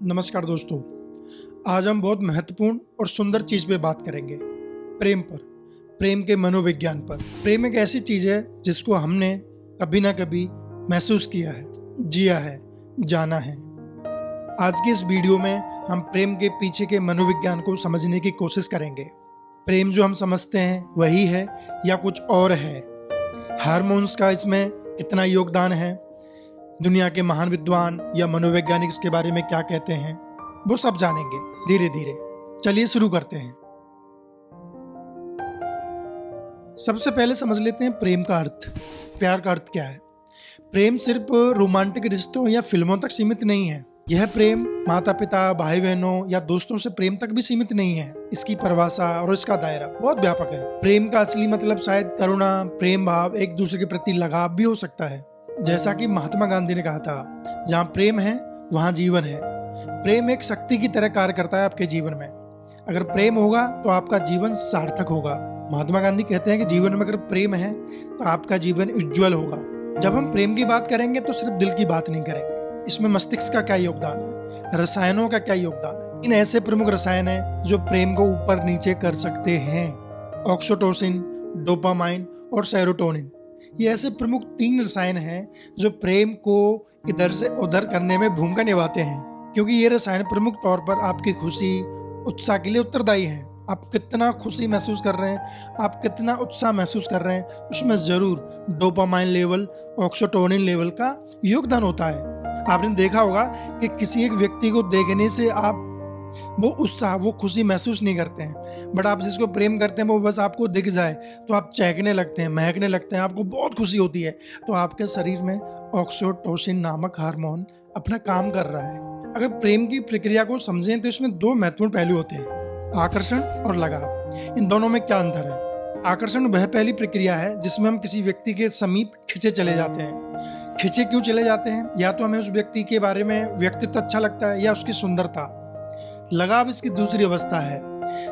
नमस्कार दोस्तों। आज हम बहुत महत्वपूर्ण और सुंदर चीज़ पे बात करेंगे, प्रेम पर, प्रेम के मनोविज्ञान पर। प्रेम एक ऐसी चीज़ है जिसको हमने कभी ना कभी महसूस किया है, जिया है, जाना है। आज की इस वीडियो में हम प्रेम के पीछे के मनोविज्ञान को समझने की कोशिश करेंगे। प्रेम जो हम समझते हैं वही है या कुछ और है? हार्मोन्स का इसमें कितना योगदान है? दुनिया के महान विद्वान या मनोवैज्ञानिक इसके बारे में क्या कहते हैं, वो सब जानेंगे धीरे धीरे। चलिए शुरू करते हैं। सबसे पहले समझ लेते हैं प्रेम का अर्थ। प्यार का अर्थ क्या है? प्रेम सिर्फ रोमांटिक रिश्तों या फिल्मों तक सीमित नहीं है। यह प्रेम माता पिता, भाई बहनों या दोस्तों से प्रेम तक भी सीमित नहीं है। इसकी परिभाषा और इसका दायरा बहुत व्यापक है। प्रेम का असली मतलब शायद करुणा, प्रेम भाव, एक दूसरे के प्रति लगाव भी हो सकता है। जैसा कि महात्मा गांधी ने कहा था, जहाँ प्रेम है वहाँ जीवन है। प्रेम एक शक्ति की तरह कार्य करता है आपके जीवन में। अगर प्रेम होगा तो आपका जीवन सार्थक होगा। महात्मा गांधी कहते हैं कि जीवन में अगर प्रेम है तो आपका जीवन उज्जवल होगा। जब हम प्रेम की बात करेंगे तो सिर्फ दिल की बात नहीं करेंगे। इसमें मस्तिष्क का क्या योगदान है, रसायनों का क्या योगदान है। इन ऐसे प्रमुख रसायन हैं जो प्रेम को ऊपर नीचे कर सकते हैं। ऑक्सीटोसिन, डोपामाइन और सेरोटोनिन, ये ऐसे प्रमुख 3 रसायन हैं जो प्रेम को इधर से उधर करने में भूमिका निभाते हैं, क्योंकि ये रसायन प्रमुख तौर पर आपकी खुशी, उत्साह के लिए उत्तरदायी हैं। आप कितना खुशी महसूस कर रहे हैं, आप कितना उत्साह महसूस कर रहे हैं, उसमें जरूर डोपामाइन लेवल, ऑक्सीटोसिन लेवल का योगदान होता है। आपने देखा होगा कि किसी एक व्यक्ति को देखने से आप वो उत्साह, वो खुशी महसूस नहीं करते हैं, बट आप जिसको प्रेम करते हैं वो बस आपको दिख जाए तो आप चहकने लगते हैं, महकने लगते हैं, आपको बहुत खुशी होती है। तो आपके शरीर में ऑक्सीटोसिन नामक हार्मोन अपना काम कर रहा है। अगर प्रेम की प्रक्रिया को समझें तो इसमें 2 महत्वपूर्ण पहलू होते हैं, आकर्षण और लगाव। इन दोनों में क्या अंतर है? आकर्षण वह पहली प्रक्रिया है जिसमें हम किसी व्यक्ति के समीप खिंचे चले जाते हैं। खिंचे क्यों चले जाते हैं? या तो हमें उस व्यक्ति के बारे में व्यक्तित्व अच्छा लगता है या उसकी सुंदरता। लगाव इसकी दूसरी अवस्था है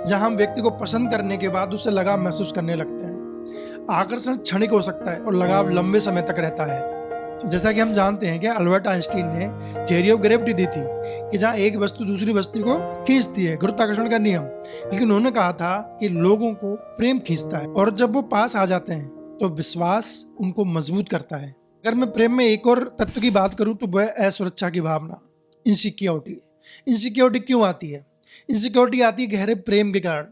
जहां हम व्यक्ति को पसंद करने के बाद उससे लगाव महसूस करने लगते हैं। आकर्षण क्षणिक हो सकता है और लगाव लंबे समय तक रहता है। जैसा कि हम जानते हैं कि अल्बर्ट आइंस्टीन ने थ्योरी ऑफ ग्रेविटी दी थी कि जहां एक वस्तु दूसरी वस्तु को खींचती है, गुरुत्वाकर्षण का नियम। लेकिन उन्होंने कहा था कि लोगों को प्रेम खींचता है और जब वो पास आ जाते हैं तो विश्वास उनको मजबूत करता है। अगर मैं प्रेम में एक और तत्व की बात करूं तो वह असुरक्षा की भावना, इनसिक्योरिटी। इनसिक्योरिटी क्यों आती है? इनसिक्योरिटी आती है गहरे प्रेम के कारण।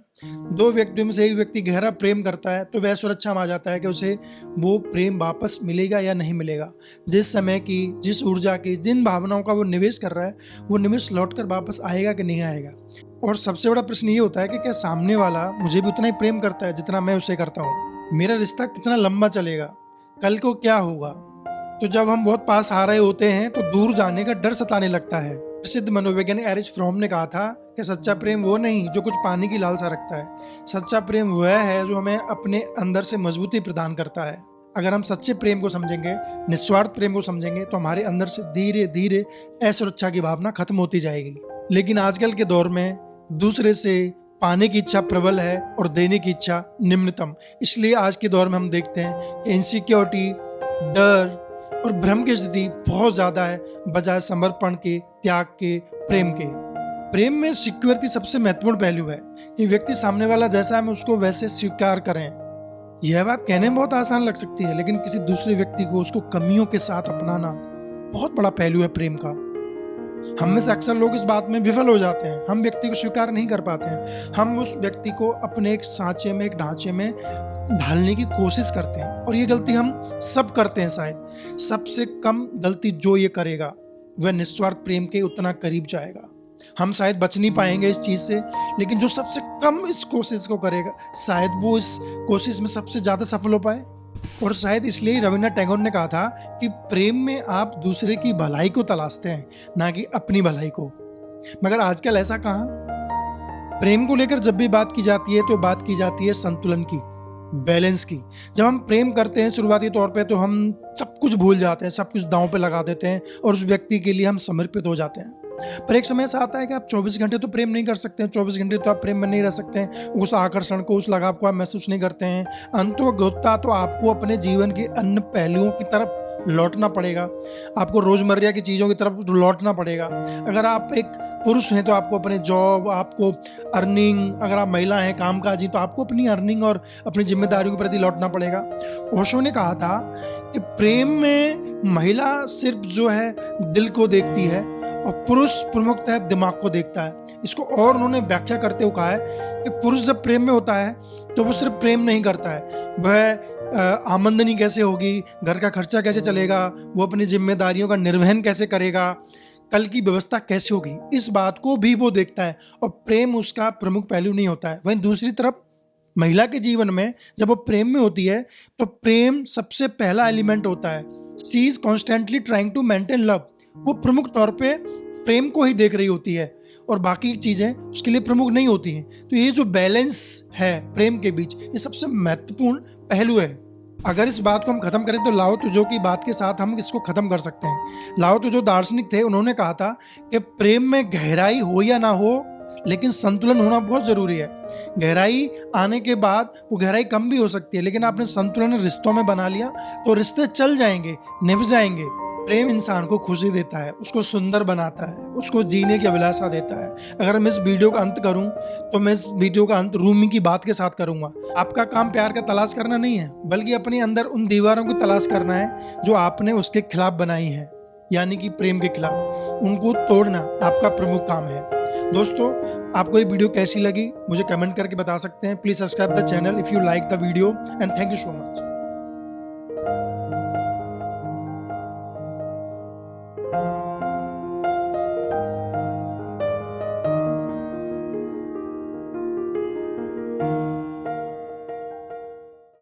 2 व्यक्तियों में से एक व्यक्ति गहरा प्रेम करता है तो वह सुरक्षा में आ जाता है कि उसे वो प्रेम वापस मिलेगा या नहीं मिलेगा। जिस समय की, जिस ऊर्जा की, जिन भावनाओं का वो निवेश कर रहा है, वो निवेश लौटकर वापस आएगा कि नहीं आएगा। और सबसे बड़ा प्रश्न ये होता है कि क्या सामने वाला मुझे भी उतना ही प्रेम करता है जितना मैं उसे करता हूँ? मेरा रिश्ता कितना लंबा चलेगा? कल को क्या होगा? तो जब हम बहुत पास आ रहे होते हैं तो दूर जाने का डर सताने लगता है। प्रसिद्ध मनोवैज्ञानिक एरिच फ्रॉम ने कहा था कि सच्चा प्रेम वो नहीं जो कुछ पाने की लालसा रखता है। सच्चा प्रेम वह है जो हमें अपने अंदर से मजबूती प्रदान करता है। अगर हम सच्चे प्रेम को समझेंगे, निस्वार्थ प्रेम को समझेंगे, तो हमारे अंदर से धीरे धीरे असुरक्षा की भावना खत्म होती जाएगी। लेकिन आजकल के दौर में दूसरे से पाने की इच्छा प्रबल है और देने की इच्छा निम्नतम। इसलिए आज के दौर में हम देखते हैं कि इनसिक्योरिटी, डर और भ्रम की स्थिति बहुत ज्यादा है बजाय समर्पण के, त्याग के, प्रेम के। प्रेम में सिक्योरिटी सबसे महत्वपूर्ण पहलू है कि व्यक्ति सामने वाला जैसा है हम उसको वैसे स्वीकार करें। यह बात कहने में बहुत आसान लग सकती है, लेकिन किसी दूसरे व्यक्ति को उसको कमियों के साथ अपनाना बहुत बड़ा पहलू है प्रेम का। हम में से अक्सर लोग इस बात में विफल हो जाते हैं। हम व्यक्ति को स्वीकार नहीं कर पाते हैं। हम उस व्यक्ति को अपने एक सांचे में, एक ढांचे में ढालने की कोशिश करते हैं और ये गलती हम सब करते हैं। शायद सबसे कम गलती जो ये करेगा वह निस्वार्थ प्रेम के उतना करीब जाएगा। हम शायद बच नहीं पाएंगे इस चीज से, लेकिन जो सबसे कम इस कोशिश को करेगा शायद वो इस कोशिश में सबसे ज्यादा सफल हो पाए। और शायद इसलिए रविन्द्रनाथ टैगोर ने कहा था कि प्रेम में आप दूसरे की भलाई को तलाशते हैं, ना कि अपनी भलाई को। मगर आजकल ऐसा कहाँ? प्रेम को लेकर जब भी बात की जाती है तो बात की जाती है संतुलन की, बैलेंस की। जब हम प्रेम करते हैं शुरुआती तौर पे तो हम सब कुछ भूल जाते हैं, सब कुछ दांव पे लगा देते हैं और उस व्यक्ति के लिए हम समर्पित हो जाते हैं। पर एक समय ऐसा आता है कि आप 24 घंटे तो प्रेम नहीं कर सकते हैं, 24 घंटे तो आप प्रेम में नहीं रह सकते हैं। उस आकर्षण को, उस लगाव को आप महसूस नहीं करते हैं। अंतोगत्वा तो आपको अपने जीवन के अन्य पहलुओं की तरफ लौटना पड़ेगा, आपको रोज़मर्रा की चीज़ों की तरफ लौटना पड़ेगा। अगर आप एक पुरुष हैं तो आपको अपने जॉब, आपको अर्निंग, अगर आप महिला हैं कामकाजी तो आपको अपनी अर्निंग और अपनी जिम्मेदारियों के प्रति लौटना पड़ेगा। ओशो ने कहा था कि प्रेम में महिला सिर्फ जो है दिल को देखती है और पुरुष प्रमुखतः दिमाग को देखता है। इसको और उन्होंने व्याख्या करते हुए कहा है कि पुरुष जब प्रेम में होता है तो वो सिर्फ प्रेम नहीं करता है, वह आमदनी कैसे होगी, घर का खर्चा कैसे चलेगा, वो अपनी जिम्मेदारियों का निर्वहन कैसे करेगा, कल की व्यवस्था कैसे होगी, इस बात को भी वो देखता है और प्रेम उसका प्रमुख पहलू नहीं होता है। वहीं दूसरी तरफ महिला के जीवन में जब वो प्रेम में होती है तो प्रेम सबसे पहला एलिमेंट होता है। She is constantly trying to maintain love. वो प्रमुख तौर पे प्रेम को ही देख रही होती है और बाकी चीज़ें उसके लिए प्रमुख नहीं होती हैं। तो ये जो बैलेंस है प्रेम के बीच, ये सबसे महत्वपूर्ण पहलू है। अगर इस बात को हम खत्म करें तो लाओ तुझो की बात के साथ हम इसको खत्म कर सकते हैं। लाओ तुझो दार्शनिक थे, उन्होंने कहा था कि प्रेम में गहराई हो या ना हो लेकिन संतुलन होना बहुत ज़रूरी है। गहराई आने के बाद वो गहराई कम भी हो सकती है, लेकिन आपने संतुलन रिश्तों में बना लिया तो रिश्ते चल जाएंगे, निभ जाएंगे। प्रेम इंसान को खुशी देता है, उसको सुंदर बनाता है, उसको जीने की अभिलाषा देता है। अगर मैं इस वीडियो का अंत करूं तो मैं इस वीडियो का अंत रूमी की बात के साथ करूंगा। आपका काम प्यार का तलाश करना नहीं है, बल्कि अपने अंदर उन दीवारों की तलाश करना है जो आपने उसके खिलाफ बनाई है, यानी कि प्रेम के खिलाफ। उनको तोड़ना आपका प्रमुख काम है। दोस्तों, आपको ये वीडियो कैसी लगी मुझे कमेंट करके बता सकते हैं। Please subscribe the channel if you like the video and thank you so much.